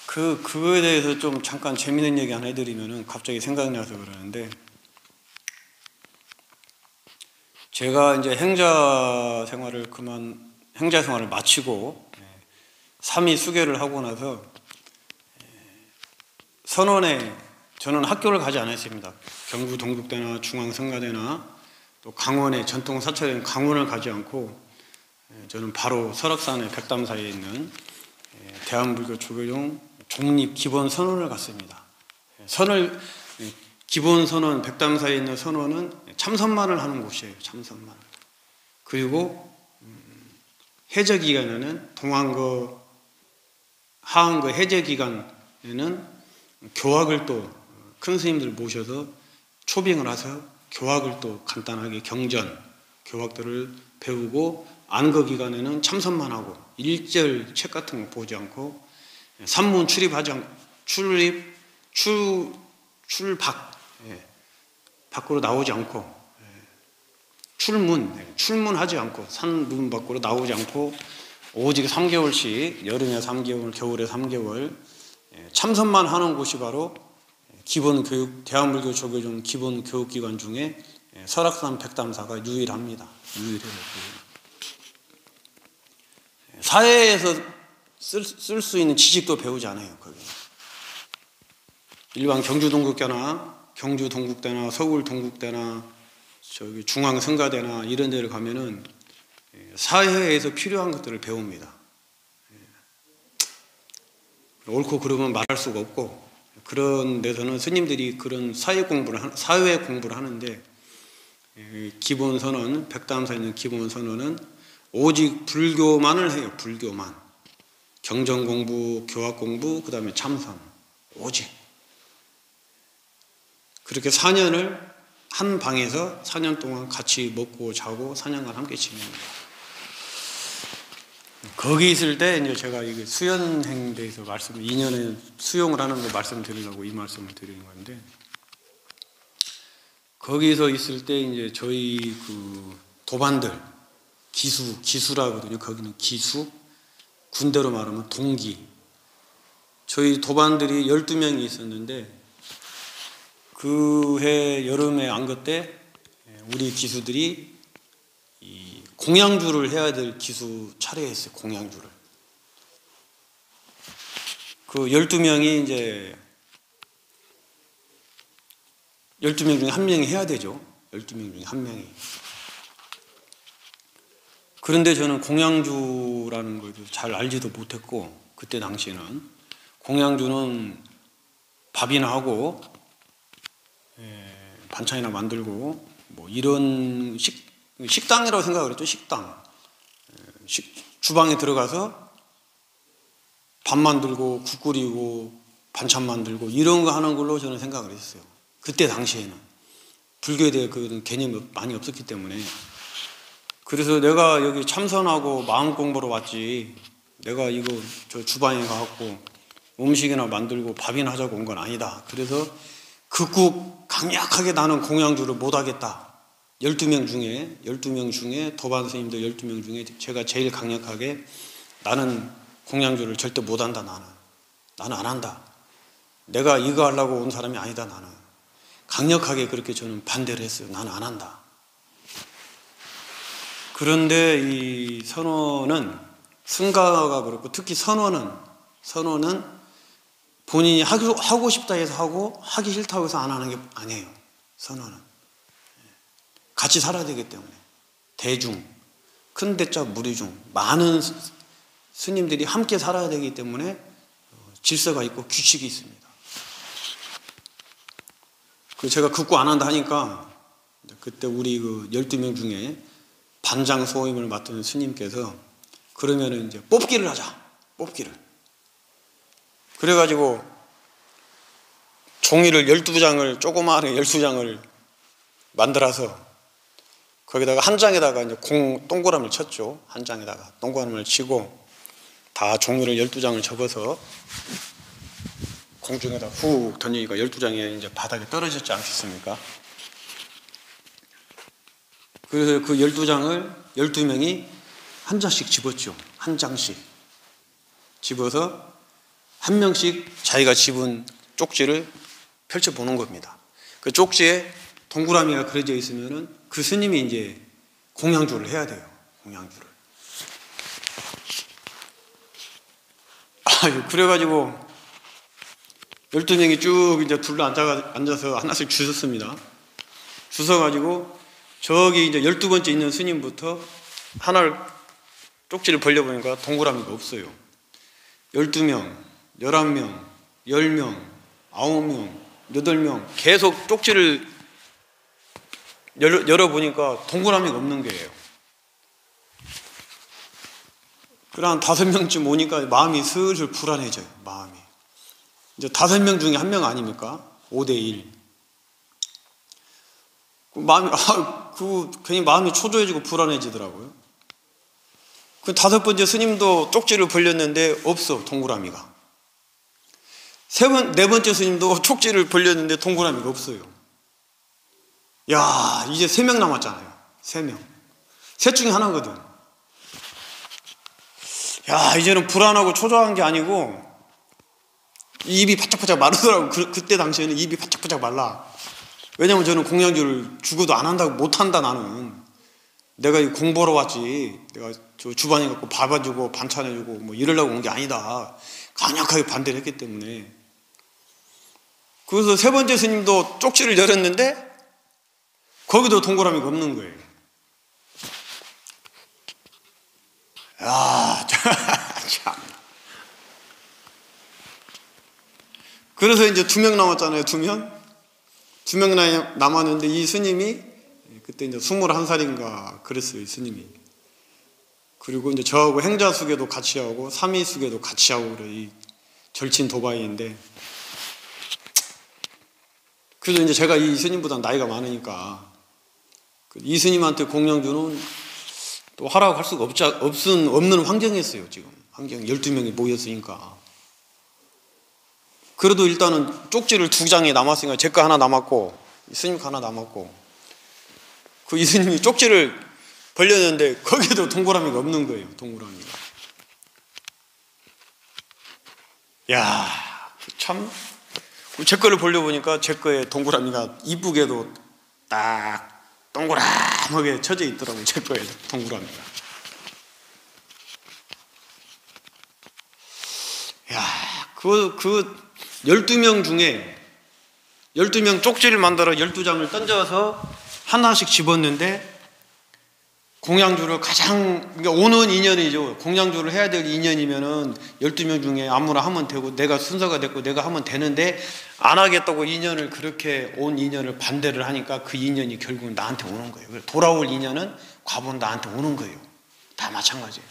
그거에 대해서 좀 잠깐 재미있는 얘기 하나 해드리면은 갑자기 생각나서 그러는데, 제가 이제 행자 생활을 마치고 삼위 수계를 하고 나서 선원에 저는 학교를 가지 않았습니다. 경부 동국대나 중앙성가대나 또 강원의 전통 사찰인 강원을 가지 않고 저는 바로 설악산의 백담사에 있는 대한불교 조계종 종립 기본 선원을 갔습니다. 기본 선원, 백담사에 있는 선원은 참선만을 하는 곳이에요. 참선만. 그리고 해제 기간에는 동안거, 하안거 해제 기간에는 교학을 또 큰 스님들 모셔서 초빙을 해서 교학을 또 간단하게 경전, 교학들을 배우고, 안거 기간에는 참선만 하고 일절 책 같은 거 보지 않고 산문 출입하지 않고 밖으로 나오지 않고 출문하지 않고 산문 밖으로 나오지 않고 오직 3개월씩 여름에 3개월, 겨울에 3개월 참선만 하는 곳이 바로 기본교육, 대한불교 조계종 기본교육기관 중에 설악산 백담사가 유일합니다. 유일해요. 사회에서 쓸 수 있는 지식도 배우지 않아요. 거기. 일반 경주동국대나 서울동국대나 중앙성가대나 이런 데를 가면은 사회에서 필요한 것들을 배웁니다. 옳고 그르면 말할 수가 없고, 그런 데서는 스님들이 그런 사회 공부를 하는데, 기본선언, 백담사에 있는 기본선언은 오직 불교만을 해요. 불교만. 경전 공부, 교학 공부, 그 다음에 참선. 오직. 그렇게 4년을 한 방에서 4년 동안 같이 먹고 자고 4년간 함께 지냅니다. 거기 있을 때 이제 제가 이게 수연행 대해서 2년에 수용을 하는 거 말씀드리려고 이 말씀을 드리는 건데, 거기서 있을 때 이제 저희 그 도반들, 기수라거든요. 거기는 기수, 군대로 말하면 동기. 저희 도반들이 12명이 있었는데, 그 해 여름에 안거 때 우리 기수들이 이 공양주를 해야 될 기수 차례했어요. 공양주를. 그 12명이 이제 12명 중에 한 명이 해야 되죠. 12명 중에 한 명이. 그런데 저는 공양주라는 걸 잘 알지도 못했고, 그때 당시에는 공양주는 밥이나 하고 반찬이나 만들고 뭐 이런 식당이라고 생각을 했죠. 식당. 주방에 들어가서 밥 만들고 국 끓이고 반찬 만들고 이런 거 하는 걸로 저는 생각을 했어요. 그때 당시에는 불교에 대해 그 개념이 많이 없었기 때문에. 그래서 내가 여기 참선하고 마음 공부로 왔지, 내가 이거 저 주방에 가갖고 음식이나 만들고 밥이나 하자고 온 건 아니다. 그래서 극국 강력하게 나는 공양주를 못하겠다. 12명 중에 도반 스님들 12명 중에 제가 제일 강력하게 나는 공양주를 절대 못한다. 나는 안 한다. 내가 이거 하려고 온 사람이 아니다. 나는 강력하게 그렇게 저는 반대를 했어요. 나는 안 한다. 그런데 이 선원은, 승가가 그렇고 특히 선원은 본인이 하고 싶다 해서 하고 하기 싫다고 해서 안 하는 게 아니에요. 선원은 같이 살아야 되기 때문에 대중, 큰 대자 무리중 많은 스님들이 함께 살아야 되기 때문에 질서가 있고 규칙이 있습니다. 그 제가 극구 안 한다 하니까 그때 우리 그 12명 중에 반장 소임을 맡은 스님께서 그러면은 이제 뽑기를 하자. 뽑기를. 그래가지고 종이를 12장을, 조그마하게 12장을 만들어서 거기다가 한 장에다가 이제 동그라미를 쳤죠. 한 장에다가 동그라미를 치고 다 종이를 12장을 접어서 공중에다 훅 던지니까 12장이 이제 바닥에 떨어졌지 않겠습니까? 그래서 그 12장을 12명이 한 장씩 집었죠. 한 장씩 집어서 한 명씩 자기가 집은 쪽지를 펼쳐보는 겁니다. 그 쪽지에 동그라미가 그려져 있으면은 그 스님이 이제 공양주를 해야 돼요. 공양주를. 그래가지고 12명이 쭉 이제 둘러 앉아서 하나씩 주셨습니다. 주셔가지고 저기 이제 12번째 있는 스님부터 하나를 쪽지를 벌려보니까 동그라미가 없어요. 12명, 11명, 10명, 9명, 8명 계속 쪽지를 열어보니까 동그라미가 없는 거예요. 그럼 한 5명쯤 오니까 마음이 슬슬 불안해져요. 마음이. 이제 5명 중에 1명 아닙니까? 5대1. 괜히 마음이 초조해지고 불안해지더라고요. 그 5번째 스님도 쪽지를 벌렸는데 없어, 동그라미가. 4번째 스님도 쪽지를 벌렸는데 동그라미가 없어요. 야, 이제 3명 남았잖아요. 3명. 셋 중에 하나거든. 야, 이제는 불안하고 초조한 게 아니고 입이 바짝바짝 마르더라고. 그때 당시에는 입이 바짝바짝 말라. 왜냐면 저는 공양주를 죽어도 안 한다고, 못 한다, 나는. 내가 공부하러 왔지. 내가 저 주방에 갖고 밥아주고 반찬해주고 뭐 이러려고 온 게 아니다. 강력하게 반대를 했기 때문에. 그래서 3번째 스님도 쪽지를 열었는데 거기도 동그라미가 없는 거예요. 야, 참. 그래서 이제 2명 남았잖아요. 2명. 2명 남았는데 이 스님이 그때 이제 21살인가 그랬어요. 이 스님이. 그리고 이제 저하고 행자수계도 같이 하고 삼위수계도 같이 하고 그래. 이 절친 도바이인데. 그래서 이제 제가 이 스님보다 나이가 많으니까 이 스님한테 공양주는 또 하라고 할 수가 없는 환경이었어요. 지금 환경 12명이 모였으니까. 그래도 일단은 쪽지를 2장이 남았으니까 제 거 하나 남았고 스님 거 하나 남았고 그 이 스님이 쪽지를 벌렸는데 거기도 동그라미가 없는 거예요. 동그라미가. 야, 참. 제 거를 벌려보니까 제 거에 동그라미가 이쁘게도 딱 동그랗게 쳐져 있더라고요. 제 거에 동그라미가. 야, 그 12명 중에 12명 쪽지를 만들어 12장을 던져서 하나씩 집었는데 공양주를 그러니까 오는 인연이죠. 공양주를 해야 될 인연이면은 12명 중에 아무나 하면 되고 내가 순서가 됐고 내가 하면 되는데 안 하겠다고 인연을 그렇게 온 인연을 반대를 하니까 그 인연이 결국은 나한테 오는 거예요. 돌아올 인연은 과분 나한테 오는 거예요. 다 마찬가지예요.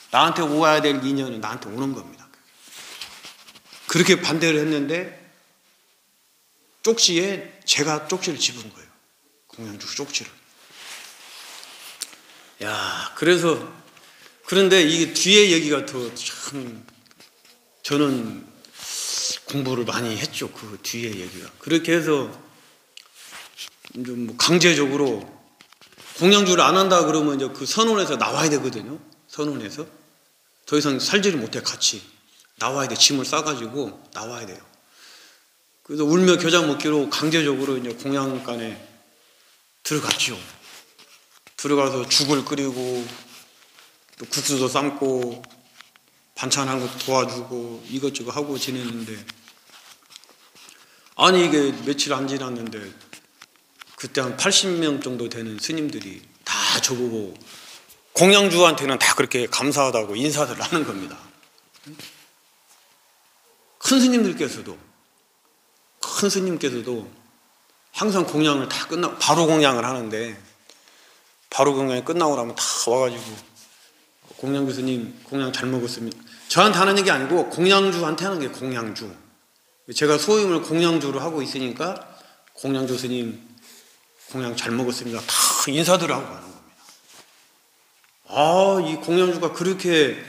나한테 오야 될 인연은 나한테 오는 겁니다. 그렇게 반대를 했는데 쪽지에 제가 쪽지를 집은 거예요. 공양주 쪽지를. 야, 그런데 이게 뒤에 얘기가 더 참, 저는 공부를 많이 했죠. 그 뒤에 얘기가. 그렇게 해서, 좀 강제적으로 공양주를 안 한다 그러면 이제 그 선원에서 나와야 되거든요. 선원에서. 더 이상 살지를 못해, 같이. 나와야 돼. 짐을 싸가지고 나와야 돼요. 그래서 울며 겨자 먹기로 강제적으로 이제 공양간에 들어갔죠. 들어가서 죽을 끓이고 또 국수도 삶고 반찬한 거 도와주고 이것저것 하고 지냈는데 아니 이게 며칠 안 지났는데 그때 한 80명 정도 되는 스님들이 다 저보고 공양주한테는 다 그렇게 감사하다고 인사를 하는 겁니다. 큰 스님께서도 항상 공양을 다 끝나고 바로 공양을 하는데 바로 공양이 끝나고 나면 다 와가지고 공양주 스님 공양 잘 먹었습니다. 저한테 하는 얘기 아니고 공양주한테 하는 게 공양주. 제가 소임을 공양주로 하고 있으니까 공양주 스님 공양 잘 먹었습니다. 다 인사들을 하고 가는 겁니다. 아, 이 공양주가 그렇게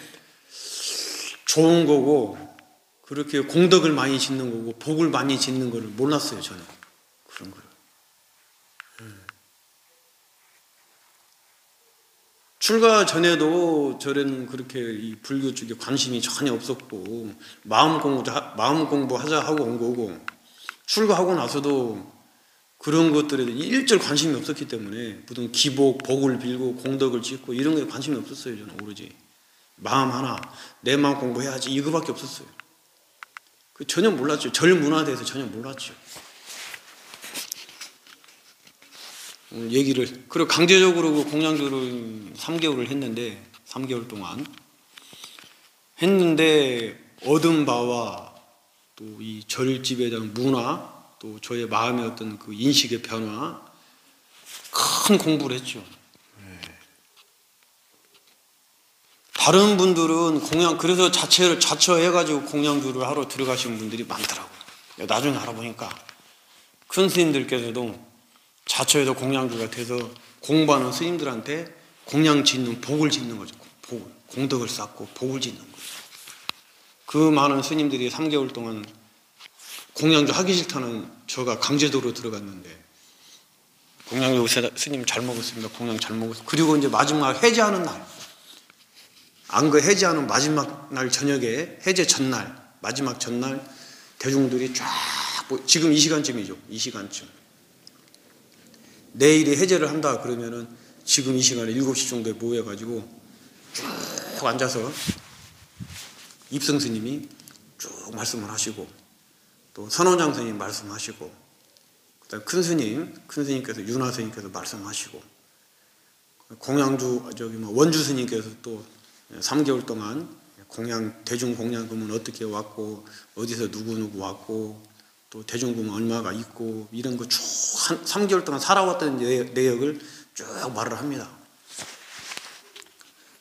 좋은 거고 그렇게 공덕을 많이 짓는 거고 복을 많이 짓는 거를 몰랐어요. 저는 그런 거를. 출가 전에도 저는 그렇게 이 불교 쪽에 관심이 전혀 없었고 마음 공부하자 하고 온 거고, 출가하고 나서도 그런 것들에 일절 관심이 없었기 때문에 무슨 기복, 복을 빌고 공덕을 짓고 이런 거에 관심이 없었어요. 저는 오로지 마음 하나, 내 마음 공부해야지 이거밖에 없었어요. 전혀 몰랐죠. 절 문화에 대해서 전혀 몰랐죠. 얘기를, 그리고 강제적으로 공양주를 3개월을 했는데, 3개월 동안 했는데 얻은 바와 또 이 절집에 대한 문화, 또 저의 마음의 어떤 그 인식의 변화, 큰 공부를 했죠. 다른 분들은 그래서 자처해가지고 공양주를 하러 들어가시는 분들이 많더라고요. 나중에 알아보니까 큰 스님들께서도 자처해서 공양주가 돼서 공부하는 스님들한테 공양 짓는 복을 짓는 거죠. 공덕을 쌓고 복을 짓는 거죠. 그 많은 스님들이 3개월 동안 공양주 하기 싫다는 저가 강제적으로 들어갔는데, 공양주 스님 잘 먹었습니다. 공양 잘 먹었습니다. 그리고 이제 마지막 해제하는 날, 안그 해제하는 마지막 날 저녁에, 해제 전날, 마지막 전날 대중들이 쫙, 지금 이 시간쯤이죠. 이 시간쯤. 내일이 해제를 한다 그러면은 지금 이 시간에 7시 정도에 모여가지고 쭉 앉아서 입성 스님이 쭉 말씀을 하시고, 또 선원장 스님 말씀하시고, 그다음 큰 스님께서 윤화 스님께서 말씀하시고, 공양주 원주 스님께서 또 3개월 동안 대중 공양금은 어떻게 왔고, 어디서 누구 왔고, 또 대중금은 얼마가 있고, 이런 거 쭉 3개월 동안 살아왔던 내역을 쭉 말을 합니다.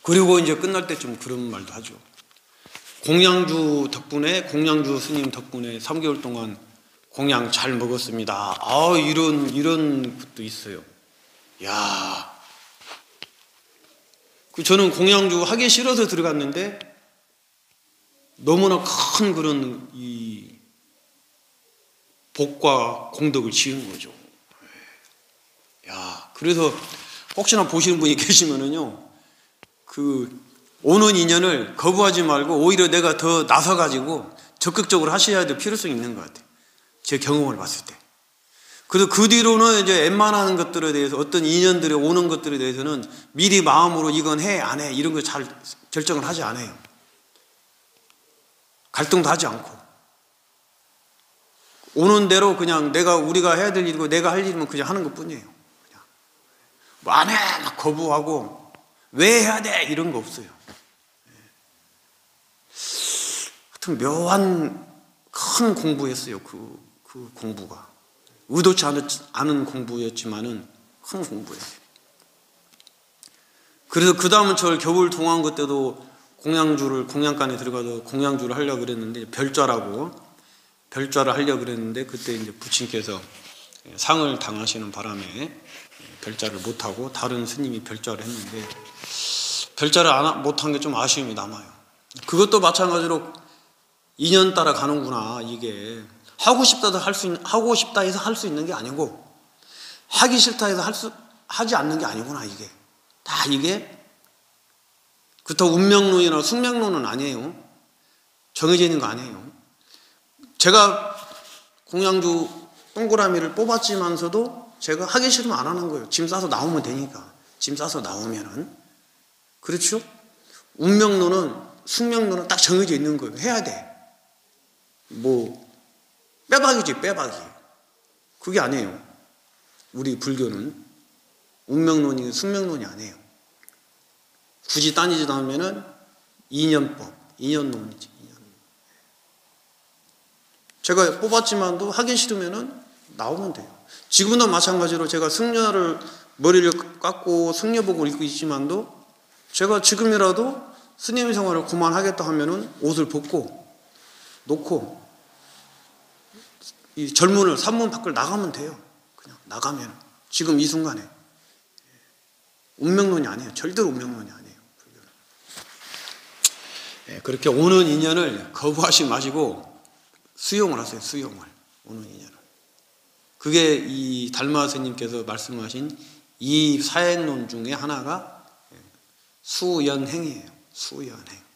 그리고 이제 끝날 때쯤 그런 말도 하죠. 공양주 스님 덕분에 3개월 동안 공양 잘 먹었습니다. 이런 것도 있어요. 야, 저는 공양주 하기 싫어서 들어갔는데 너무나 큰 그런 이 복과 공덕을 지은 거죠. 야, 그래서 혹시나 보시는 분이 계시면은요, 오는 인연을 거부하지 말고 오히려 내가 더 나서가지고 적극적으로 하셔야 될 필요성이 있는 것 같아요. 제 경험을 봤을 때. 그래서 그 뒤로는 이제 웬만한 것들에 대해서, 어떤 인연들이 오는 것들에 대해서는 미리 마음으로 이건 해, 안 해, 이런 거 잘 결정을 하지 않아요. 갈등도 하지 않고. 오는 대로 그냥 우리가 해야 될 일이고 내가 할 일이면 그냥 하는 것 뿐이에요. 그냥. 안 해! 막 거부하고, 왜 해야 돼! 이런 거 없어요. 하여튼 묘한 큰 공부였어요. 그 공부가. 의도치 않은 공부였지만은 큰 공부였어요. 그래서 그 다음은 저 겨울 동안 그때도 공양간에 들어가서 공양주를 하려고 그랬는데, 별좌를 하려고 그랬는데, 그때 이제 부친께서 상을 당하시는 바람에 별좌를 못하고 다른 스님이 별좌를 했는데, 별좌를 못한 게 좀 아쉬움이 남아요. 그것도 마찬가지로 인연 따라 가는구나. 이게 하고 싶다 해서 할 수 있는 게 아니고, 하기 싫다 해서 하지 않는 게 아니구나. 이게 다 그렇다고 운명론이나 숙명론은 아니에요. 정해져 있는 거 아니에요. 제가 공양주 동그라미를 뽑았지만서도 제가 하기 싫으면 안 하는 거예요. 짐 싸서 나오면 되니까. 짐 싸서 나오면은. 그렇죠? 운명론은, 숙명론은 딱 정해져 있는 거예요. 해야 돼. 빼박이지, 빼박이. 그게 아니에요. 우리 불교는 운명론이 숙명론이 아니에요. 굳이 따지지 않으면은 인연론이지. 제가 뽑았지만도 하기 싫으면은 나오면 돼요. 지금도 마찬가지로 제가 승려를 머리를 깎고 승려복을 입고 있지만도, 제가 지금이라도 스님 생활을 그만하겠다 하면은 옷을 벗고 놓고 이 절문을 산문 밖을 나가면 돼요. 그냥 나가면, 지금 이 순간에. 운명론이 아니에요. 절대로 운명론이 아니에요. 그렇게 오는 인연을 거부하지 마시고 수용을 하세요. 수용을. 오는 인연을. 그게 이 달마 스님께서 말씀하신 이 사행론 중에 하나가 수연행이에요. 수연행.